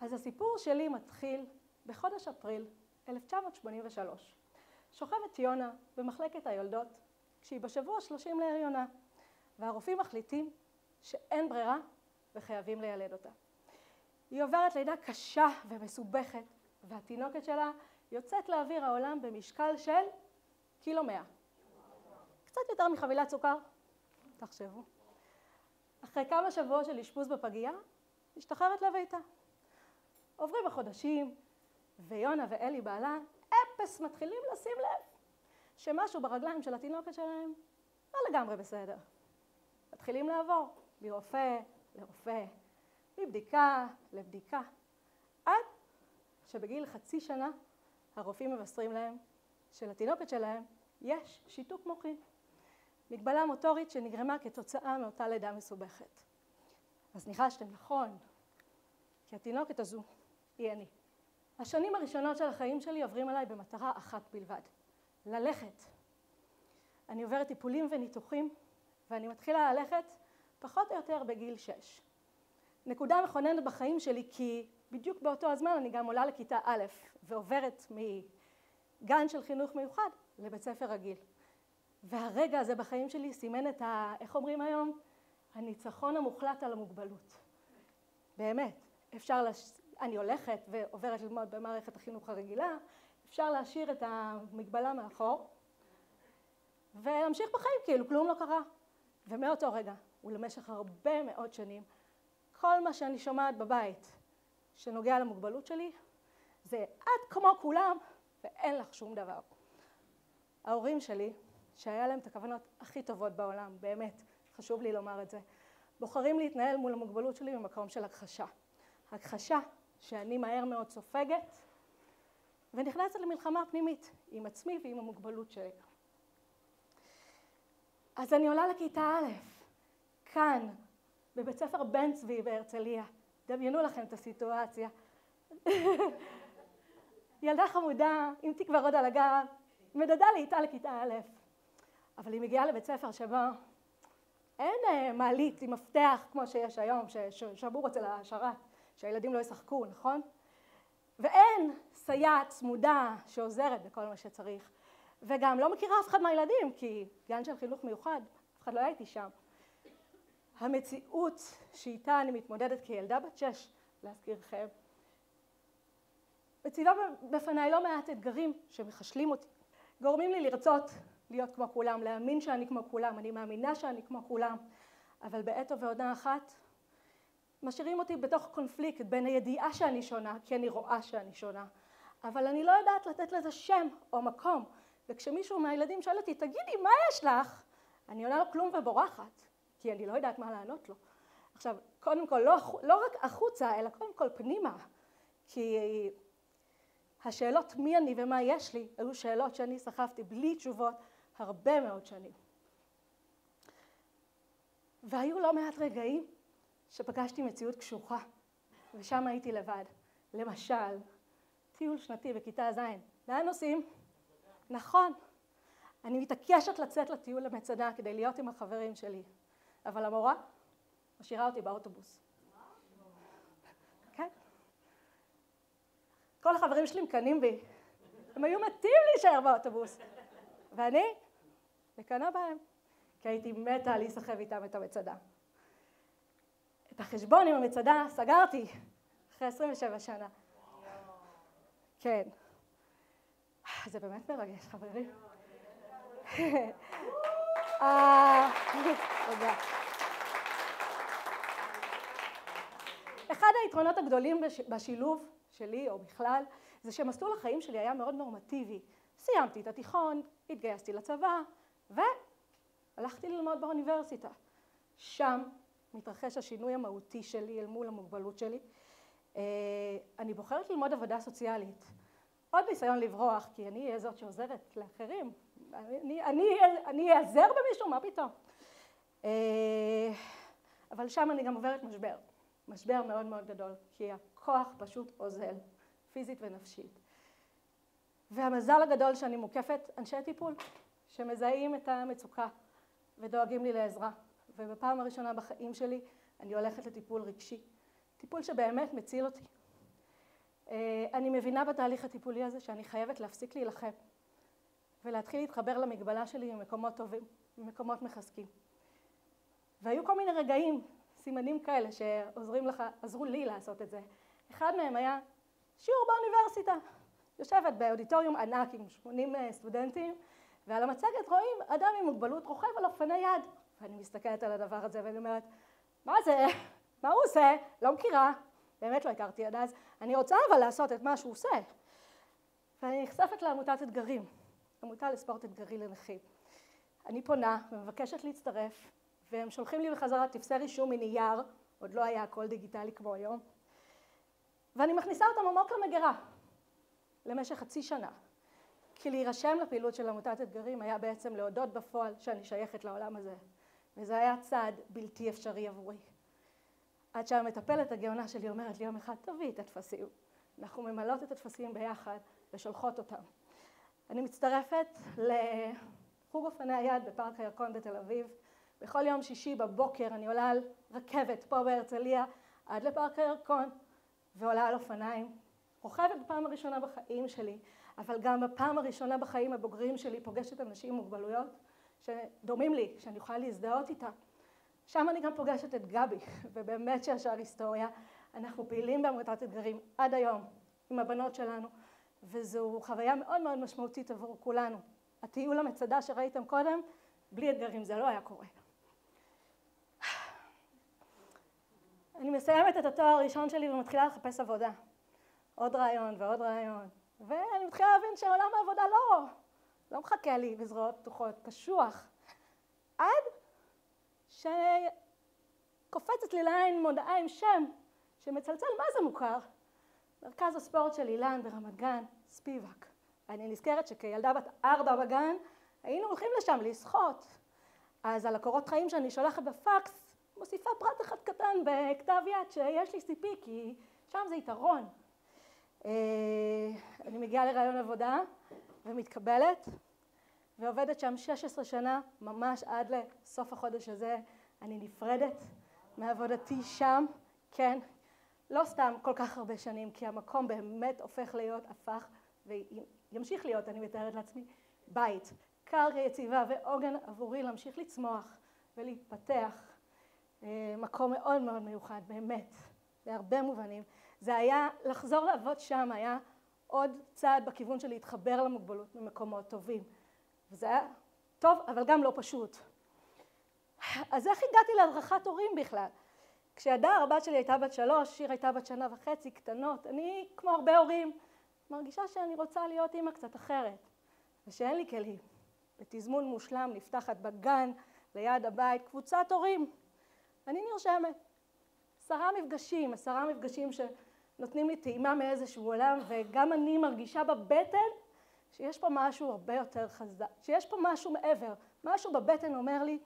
אז הסיפור שלי מתחיל בחודש אפריל 1983. שוכבת יונה במחלקת היולדות כשהיא בשבוע 30 להריונה, והרופאים מחליטים שאין ברירה וחייבים לילד אותה. היא עוברת לידה קשה ומסובכת, והתינוקת שלה יוצאת לאוויר העולם במשקל של 1.1 קילו. קצת יותר מחבילת סוכר, תחשבו. אחרי כמה שבועות של אשפוז בפגייה, משתחררת לביתה. עוברים החודשים, ויונה ואלי בעלה אפס מתחילים לשים לב שמשהו ברגליים של התינוקת שלהם לא לגמרי בסדר. מתחילים לעבור מרופא לרופא, מבדיקה לבדיקה, עד שבגיל חצי שנה הרופאים מבשרים להם שלתינוקת שלהם יש שיתוק מוחי, מגבלה מוטורית שנגרמה כתוצאה מאותה לידה מסובכת. אז ניחשתם נכון, כי התינוקת הזו היא אני. השנים הראשונות של החיים שלי עוברים עליי במטרה אחת בלבד, ללכת. אני עוברת טיפולים וניתוחים, ואני מתחילה ללכת פחות או יותר בגיל 6. נקודה מכוננת בחיים שלי, כי בדיוק באותו הזמן אני גם עולה לכיתה א' ועוברת מגן של חינוך מיוחד לבית ספר רגיל. והרגע הזה בחיים שלי סימן את איך אומרים היום? הניצחון המוחלט על המוגבלות. באמת, אני הולכת ועוברת ללמוד במערכת החינוך הרגילה, אפשר להשאיר את המגבלה מאחור, ולהמשיך בחיים כאילו כלום לא קרה. ומאותו רגע, ולמשך הרבה מאוד שנים, כל מה שאני שומעת בבית שנוגע למוגבלות שלי, זה את כמו כולם ואין לך שום דבר. ההורים שלי, שהיה להם את הכוונות הכי טובות בעולם, באמת, חשוב לי לומר את זה, בוחרים להתנהל מול המוגבלות שלי במקום של הכחשה. הכחשה שאני מהר מאוד סופגת, ונכנסת למלחמה פנימית עם עצמי ועם המוגבלות שלי. אז אני עולה לכיתה א', כאן, בבית ספר בן צבי בהרצליה. דמיינו לכם את הסיטואציה. ילדה חמודה, עם תיק ורוד על הגב, מדדה לאיתה לכיתה א', אבל היא מגיעה לבית ספר שבו אין מעלית עם מפתח כמו שיש היום, ששבור אצל השרת, שהילדים לא ישחקו, נכון? ואין סייעת צמודה שעוזרת בכל מה שצריך, וגם לא מכירה אף אחד מהילדים, כי גן של חינוך מיוחד, אף אחד לא הייתי שם. המציאות שאיתה אני מתמודדת כילדה בת 6, להזכירכם, מציבה בפניי לא מעט אתגרים שמחשלים אותי. גורמים לי לרצות להיות כמו כולם, להאמין שאני כמו כולם, אני מאמינה שאני כמו כולם, אבל בעת ובעונה אחת משאירים אותי בתוך קונפליקט בין הידיעה שאני שונה, כי אני רואה שאני שונה, אבל אני לא יודעת לתת לזה שם או מקום, וכשמישהו מהילדים שואל אותי, תגידי, מה יש לך? אני עונה לו כלום ובורחת, כי אני לא יודעת מה לענות לו. עכשיו, קודם כל, לא רק החוצה, אלא קודם כל פנימה, כי השאלות מי אני ומה יש לי, היו שאלות שאני סחבתי בלי תשובות הרבה מאוד שנים. והיו לא מעט רגעים שפגשתי מציאות קשוחה, ושם הייתי לבד. למשל, טיול שנתי בכיתה ז'. לאן נוסעים? נכון. אני מתעקשת לצאת לטיול למצדה כדי להיות עם החברים שלי, אבל המורה משאירה אותי באוטובוס. כן? כל החברים שלי מקנאים בי. הם היו מתים להישאר באוטובוס. ואני מקנאה בהם, כי הייתי מתה להיסחב איתם את המצדה. את החשבון עם המצדה סגרתי אחרי 27 שנה. כן. זה באמת מרגש, חברים. תודה. אחד היתרונות הגדולים בשילוב שלי, או בכלל, זה שמסלול החיים שלי היה מאוד נורמטיבי. סיימתי את התיכון, התגייסתי לצבא, והלכתי ללמוד באוניברסיטה. שם מתרחש השינוי המהותי שלי אל מול המוגבלות שלי. אני בוחרת ללמוד עבודה סוציאלית. עוד ניסיון לברוח, כי אני אהיה זאת שעוזרת לאחרים. אני אעזר במישהו, מה פתאום? אבל שם אני גם עוברת משבר. משבר מאוד מאוד גדול, כי הכוח פשוט אוזל, פיזית ונפשית. והמזל הגדול שאני מוקפת אנשי טיפול, שמזהים את המצוקה ודואגים לי לעזרה. ובפעם הראשונה בחיים שלי אני הולכת לטיפול רגשי. טיפול שבאמת מציל אותי. אני מבינה בתהליך הטיפולי הזה שאני חייבת להפסיק להילחם ולהתחיל להתחבר למגבלה שלי ממקומות טובים, ממקומות מחזקים. והיו כל מיני רגעים, סימנים כאלה שעזרו לי לעשות את זה. אחד מהם היה שיעור באוניברסיטה. יושבת באודיטוריום ענק עם 80 סטודנטים, ועל המצגת רואים אדם עם מוגבלות רוכב על אופני יד. ואני מסתכלת על הדבר הזה ואני אומרת, מה זה? מה הוא עושה? לא מכירה. באמת לא הכרתי עד אז. אני רוצה אבל לעשות את מה שהוא עושה. ואני נחשפת לעמותת אתגרים, עמותה לספורט אתגרי לנכים. אני פונה ומבקשת להצטרף, והם שולחים לי בחזרה טפסי רישום מנייר, עוד לא היה הכל דיגיטלי כמו היום, ואני מכניסה אותם עמוק למגירה, למשך חצי שנה. כי להירשם לפעילות של עמותת אתגרים היה בעצם להודות בפועל שאני שייכת לעולם הזה, וזה היה צעד בלתי אפשרי עבורי. עד שהמטפלת הגאונה שלי אומרת לי יום אחד, תביאי את הטפסים. אנחנו ממלאות את הטפסים ביחד ושולחות אותם. אני מצטרפת לחוג אופני היד בפארק הירקון בתל אביב. בכל יום שישי בבוקר אני עולה על רכבת פה בהרצליה עד לפארק הירקון ועולה על אופניים. רוכבת בפעם הראשונה בחיים שלי, אבל גם בפעם הראשונה בחיים הבוגרים שלי פוגשת אנשים עם מוגבלויות שדומים לי, שאני יכולה להזדהות איתם. שם אני גם פוגשת את גבי, ובאמת שישר היסטוריה. אנחנו פעילים בעמותת אתגרים עד היום עם הבנות שלנו, וזו חוויה מאוד מאוד משמעותית עבור כולנו. הטיול המצדה שראיתם קודם, בלי אתגרים זה לא היה קורה. אני מסיימת את התואר הראשון שלי ומתחילה לחפש עבודה. עוד רעיון ועוד רעיון. ואני מתחילה להבין שעולם העבודה לא מחכה לי בזרועות פתוחות, קשוח. עד שקופצת לי לעין מודעה עם שם שמצלצל, מה זה מוכר? מרכז הספורט של אילן ברמת גן, ספיבק. אני נזכרת שכילדה בת 4 בגן, היינו הולכים לשם לשחות. אז על הקורות חיים שאני שולחת בפקס, מוסיפה פרט אחד קטן בכתב יד שיש לי סיפי, כי שם זה יתרון. אני מגיעה לרעיון עבודה ומתקבלת, ועובדת שם 16 שנה, ממש עד לסוף החודש הזה. אני נפרדת מעבודתי שם, כן, לא סתם כל כך הרבה שנים, כי המקום באמת הופך להיות, הפך, וימשיך להיות, אני מתארת לעצמי, בית, קרקע יציבה ועוגן עבורי להמשיך לצמוח ולהתפתח. מקום מאוד מאוד מיוחד, באמת, בהרבה מובנים. זה היה, לחזור לעבוד שם היה עוד צעד בכיוון של להתחבר למוגבלות במקומות טובים. וזה היה טוב, אבל גם לא פשוט. אז איך הגעתי להדרכת הורים בכלל? כשהדר, הבת שלי הייתה בת 3, שיר הייתה בת 1.5 שנה, קטנות, אני, כמו הרבה הורים, מרגישה שאני רוצה להיות אימא קצת אחרת, ושאין לי כלים. בתזמון מושלם נפתחת בגן, ליד הבית, קבוצת הורים. אני נרשמת. 10 מפגשים שנותנים לי טעימה מאיזשהו עולם, וגם אני מרגישה בבטן שיש פה משהו הרבה יותר חזק, שיש פה משהו מעבר, משהו בבטן אומר לי,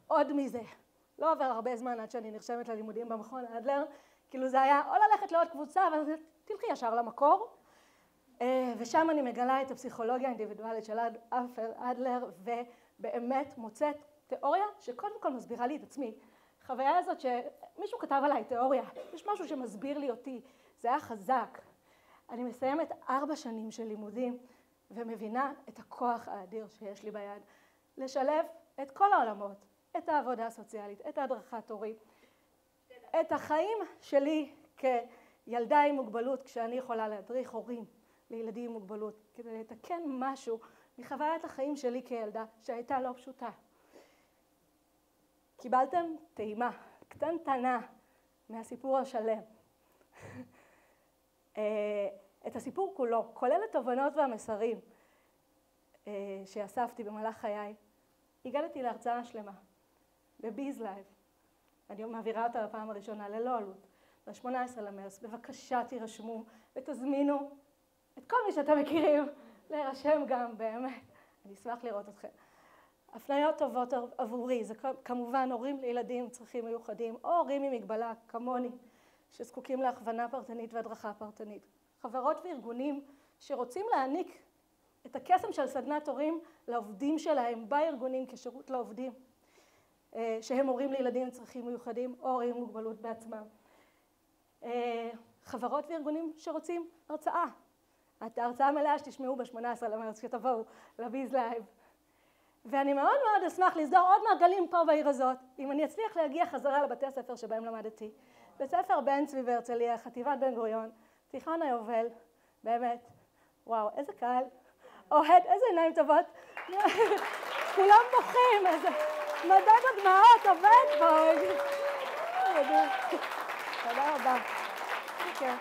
עוד מזה. לא עובר הרבה זמן עד שאני נרשמת ללימודים במכון אדלר, כאילו זה היה או ללכת לעוד קבוצה, אבל תלכי ישר למקור, ושם אני מגלה את הפסיכולוגיה האינדיבידואלית של אדלר, ובאמת מוצאת תיאוריה שקודם כל מסבירה לי את עצמי. החוויה הזאת שמישהו כתב עליי תיאוריה, יש משהו שמסביר לי אותי, זה היה חזק. אני מסיימת 4 שנים של לימודים, ומבינה את הכוח האדיר שיש לי ביד, לשלב את כל העולמות, את העבודה הסוציאלית, את ההדרכת הורים, את החיים שלי כילדה עם מוגבלות, כשאני יכולה להדריך הורים לילדים עם מוגבלות, כדי לתקן משהו מחוויית החיים שלי כילדה שהייתה לא פשוטה. קיבלתם טעימה קטנטנה מהסיפור השלם. את הסיפור כולו, כולל התובנות והמסרים שאספתי במהלך חיי, הגעתי להרצאה שלמה, בביז לייב. אני מעבירה אותה לפעם הראשונה ללא עלות, ב-18 למרץ. בבקשה תירשמו ותזמינו את כל מי שאתם מכירים להירשם גם, באמת. אני אשמח לראות אתכם. הפניות טובות עבורי, זה כמובן הורים לילדים עם צרכים מיוחדים, או הורים עם מגבלה כמוני, שזקוקים להכוונה פרטנית והדרכה פרטנית. חברות וארגונים שרוצים להעניק את הקסם של סדנת הורים לעובדים שלהם בארגונים כשירות לעובדים, שהם הורים לילדים עם צרכים מיוחדים או הורים עם מוגבלות בעצמם. חברות וארגונים שרוצים הרצאה. את ההרצאה המלאה שתשמעו ב-18 למרץ שתבואו לביז לייב. ואני מאוד מאוד אשמח לסגור עוד מעגלים פה בעיר הזאת, אם אני אצליח להגיע חזרה לבתי הספר שבהם למדתי. בית ספר בן צבי בהרצליה, חטיבת בן גוריון, תיכון היובל, באמת, וואו, איזה קהל, אוהד, איזה עיניים טובות, כולם בוכים, איזה מדד הדמעות, עובד פה. תודה רבה. כן.